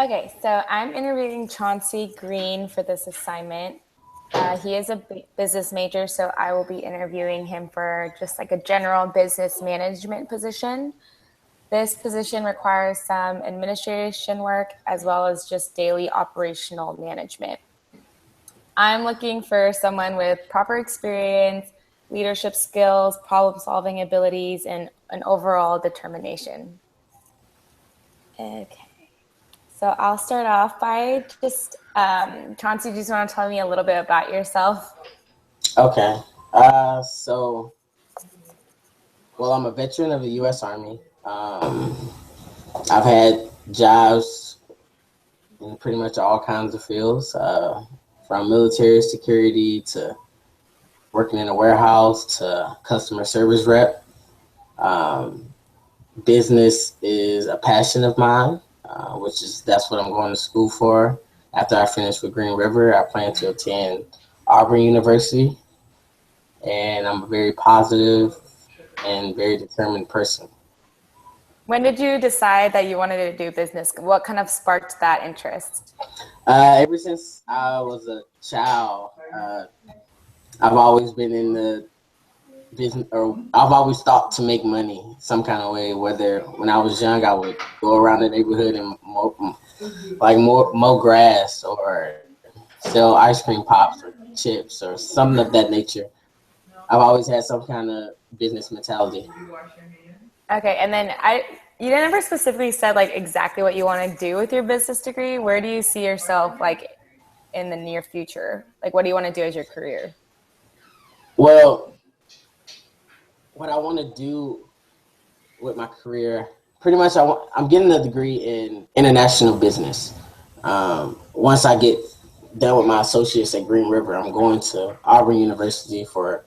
Okay, so I'm interviewing Chauncey Green for this assignment. He is a business major, so I will be interviewing him for just like a general business management position. This position requires some administration work as well as just daily operational management. I'm looking for someone with proper experience, leadership skills, problem solving abilities, and an overall determination. Okay. So I'll start off by just, Chauncey, do you just want to tell me a little bit about yourself? Okay. So, well, I'm a veteran of the U.S. Army. I've had jobs in pretty much all kinds of fields, from military security to working in a warehouse to customer service rep. Um, Business is a passion of mine, that's what I'm going to school for. After I finish with Green River, I plan to attend Auburn University, and I'm a very positive and very determined person. When did you decide that you wanted to do business? What kind of sparked that interest? Ever since I was a child, I've always been in the business, or I've always thought to make money some kind of way. Whether when I was young, I would go around the neighborhood and mow grass or sell ice cream pops or chips or something of that nature. I've always had some kind of business mentality. Okay, and then you never specifically said like exactly what you want to do with your business degree. Where do you see yourself like in the near future? Like, what do you want to do as your career? Well, what I want to do with my career, pretty much, I'm getting a degree in international business. Once I get done with my associates at Green River, I'm going to Auburn University for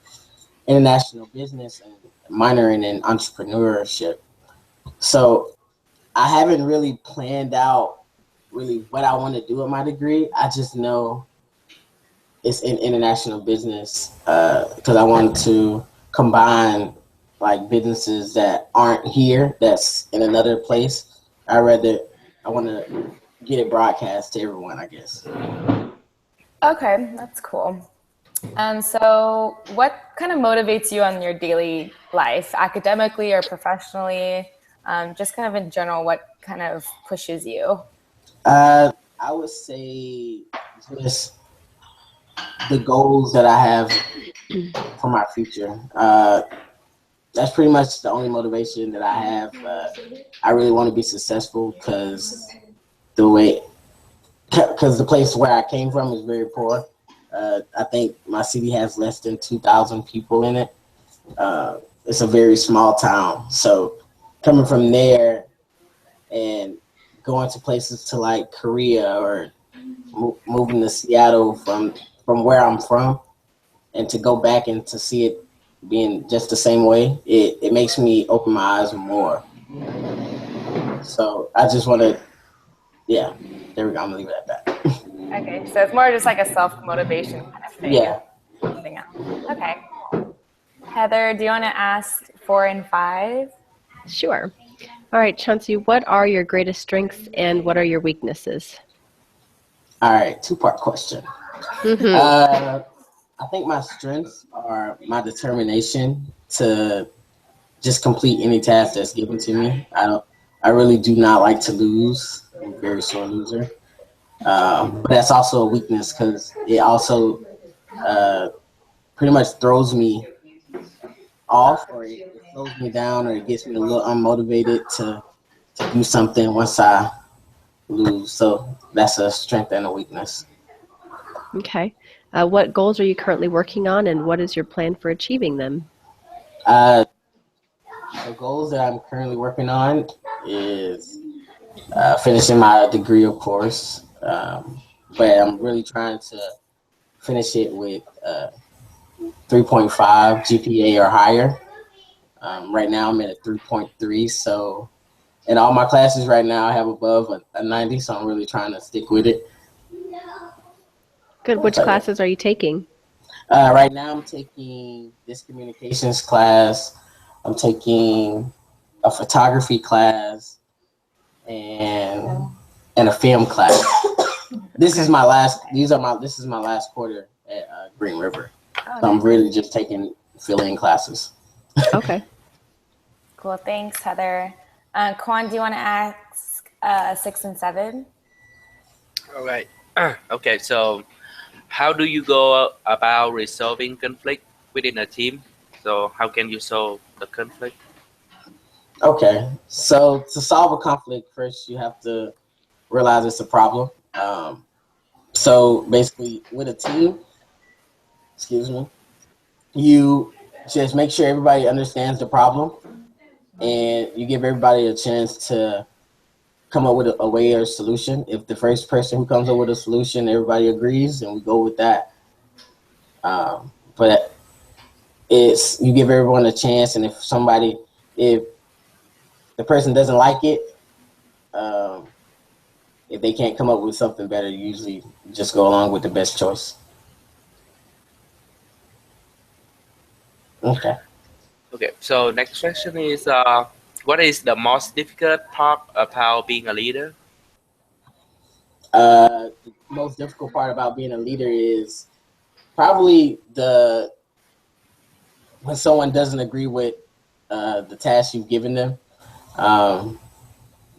international business and minoring in entrepreneurship. So I haven't really planned out really what I want to do with my degree. I just know it's in international business because I wanted to combine like businesses that aren't here, that's in another place. I want to get it broadcast to everyone, I guess. Okay, that's cool. So what kind of motivates you on your daily life, academically or professionally? Just kind of in general, what kind of pushes you? I would say just the goals that I have for my future. That's pretty much the only motivation that I have. I really want to be successful the way, because the place where I came from is very poor. I think my city has less than 2,000 people in it. It's a very small town. So coming from there and going to places to like Korea or moving to Seattle from where I'm from, and to go back and to see it being just the same way, it makes me open my eyes more. So I just want to, yeah, there we go. I'm gonna leave it at that. Okay, so it's more just like a self-motivation kind of thing. Yeah. Nothing else. Okay. Heather, do you want to ask 4 and 5? Sure. All right, Chauncey, what are your greatest strengths and what are your weaknesses? All right, two-part question. Mm-hmm. I think my strengths are my determination to just complete any task that's given to me. I really do not like to lose. I'm a very sore loser. But that's also a weakness because it also uh, pretty much throws me off, or it slows me down, or it gets me a little unmotivated to do something once I lose. So that's a strength and a weakness. Okay. What goals are you currently working on and what is your plan for achieving them? Uh, the goals that I'm currently working on is finishing my degree, of course, but I'm really trying to finish it with 3.5 GPA or higher. Right now, I'm at a 3.3, so in all my classes right now, I have above a 90, so I'm really trying to stick with it. Good. Which So, yeah. classes are you taking? Right now, I'm taking this communications class. I'm taking a photography class, and and a film class. This is my last. This is my last quarter at Green River. Oh, So I'm nice. really just taking fill-in classes. Okay. Cool. Thanks, Heather. Quan, do you want to ask 6 and 7? All right. Okay, so how do you go about resolving conflict within a team? So how can you solve the conflict? Okay, so to solve a conflict, first you have to realize it's a problem. So basically, with a team, excuse me, you just make sure everybody understands the problem, and you give everybody a chance to come up with a way or a solution. If the first person who comes up with a solution, everybody agrees, and we go with that. But it's you give everyone a chance, and if the person doesn't like it, if they can't come up with something better, you usually just go along with the best choice. Okay. Okay, so next question is what is the most difficult part about being a leader? The most difficult part about being a leader is probably when someone doesn't agree with the task you've given them.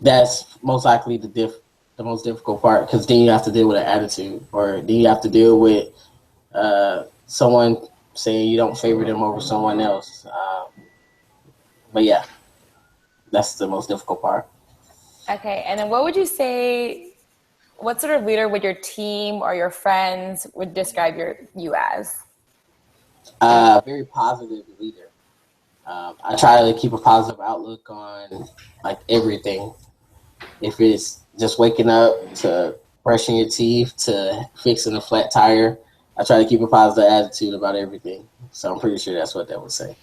That's most likely the most difficult part, because then you have to deal with an attitude, or then you have to deal with someone saying you don't favor them over someone else. But yeah, that's the most difficult part. Okay, and then what would you say, what sort of leader would your team or your friends would describe you as? Very positive leader. I try to keep a positive outlook on like everything. If it's just waking up to brushing your teeth to fixing a flat tire, I try to keep a positive attitude about everything. So I'm pretty sure that's what that would say.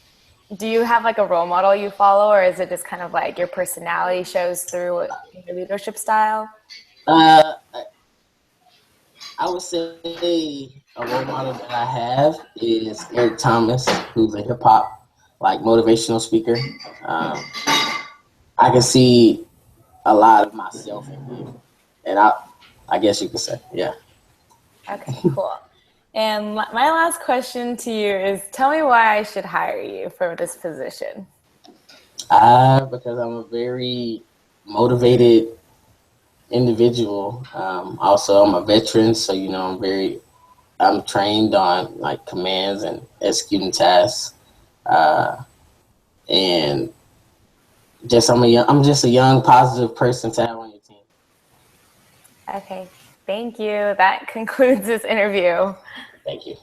Do you have like a role model you follow, or is it just kind of like your personality shows through your leadership style? Uh, I would say a role model that I have is Eric Thomas, who's a hip hop like motivational speaker. I can see a lot of myself in him, and I guess you could say, yeah. Okay, cool. And my last question to you is, tell me why I should hire you for this position. Because I'm a very motivated individual. Also, I'm a veteran, so I'm trained on like commands and executing tasks, and I'm just a young, positive person to have on your team. Okay, thank you. That concludes this interview. Thank you.